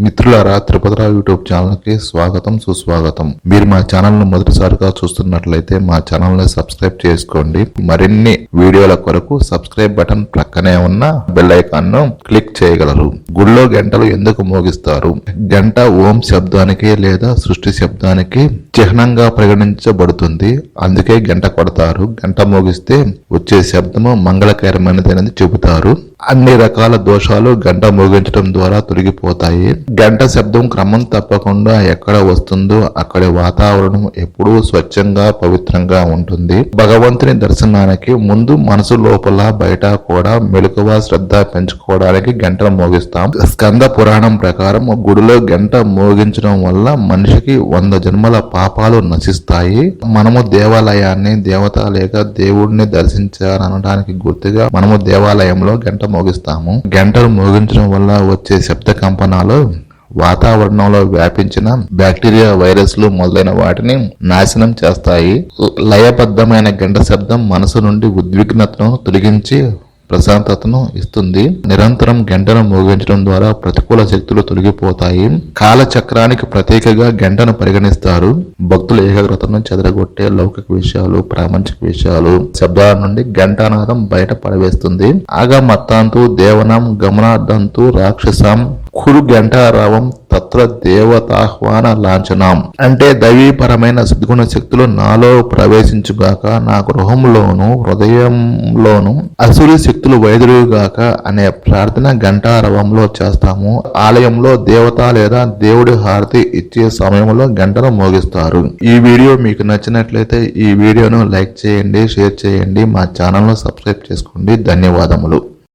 మిత్రులారా, Tirupathirao YouTube channel కి స్వాగతం, సుస్వాగతం. మీరు మా ఛానల్ ను మొదటిసారిగా చూస్తున్నట్లయితే మా ఛానల్ ని సబ్స్క్రైబ్ చేసుకోండి. మరిన్ని వీడియోల కొరకు సబ్స్క్రైబ్ బటన్ ప్రక్కనే ఉన్న బెల్ ఐకాన్ ను క్లిక్ చేయగలరు. గుళ్ళో గంటలు ఎందుకు మోగిస్తారు? గంట ఓం శబ్దానికి లేదా సృష్టి శబ్దానికి చిహ్నంగా పరిగణించబడుతుంది. అందుకే గంట కొడతారు. గంట మోగిస్తే వచ్చే శబ్దము మంగళకరమైనదని చెబుతారు. అన్ని రకాల దోషాలు గంట మోగించడం ద్వారా తొలగిపోతాయి. గంట శబ్దం క్రమం తప్పకుండా ఎక్కడ వస్తుందో అక్కడి వాతావరణం ఎప్పుడూ స్వచ్ఛంగా పవిత్రంగా ఉంటుంది. భగవంతుని దర్శనానికి ముందు మనసు లోపల బయట కూడా మెలకువ శ్రద్ధ పెంచుకోవడానికి గంటలు మోగిస్తాం. స్కంద పురాణం ప్రకారం గుడిలో గంట మోగించడం వల్ల మనిషికి 100 జన్మల పాపాలు నశిస్తాయి. మనము దేవాలయాన్ని దేవత లేక దేవుడిని దర్శించాలనడానికి గుర్తుగా మనము దేవాలయంలో గంట మోగిస్తాము. గంటలు మోగించడం వల్ల వచ్చే శబ్ద కంపనాలు వాతావరణంలో వ్యాపించిన బ్యాక్టీరియా, వైరస్లు మొదలైన వాటిని నాశనం చేస్తాయి. లయబద్ధమైన గంట శబ్దం మనసు నుండి ఉద్విగ్నతను తొలగించి ప్రశాంతతను ఇస్తుంది. నిరంతరం గంటను మోగించడం ద్వారా ప్రతికూల శక్తులు తొలగిపోతాయి. కాలచక్రానికి ప్రతీకగా గంటను పరిగణిస్తారు. భక్తుల ఏకాగ్రతను చెదరగొట్టే లౌకిక విషయాలు, ప్రాపంచిక విషయాలు శబ్దాల నుండి ఘంటానాదం బయట పడవేస్తుంది. ఆగమత్తాంతు దేవనం గమనార్థంతు రాక్షసాం కురు గంటారావం తత్ర దేవతాహ్వాన లాంఛనం. అంటే దైవీపరమైన సద్గుణ శక్తులు నాలో ప్రవేశించుగాక, నా గృహంలోను హృదయంలోను అసురి శక్తులు వైదొలుగాక అనే ప్రార్థన గంటారవంలో చేస్తాము. ఆలయంలో దేవత లేదా దేవుడి హారతి ఇచ్చే సమయంలో గంటను మోగిస్తారు. ఈ వీడియో మీకు నచ్చినట్లయితే ఈ వీడియోను లైక్ చేయండి, షేర్ చేయండి, మా ఛానల్ను సబ్స్క్రైబ్ చేసుకోండి. ధన్యవాదములు.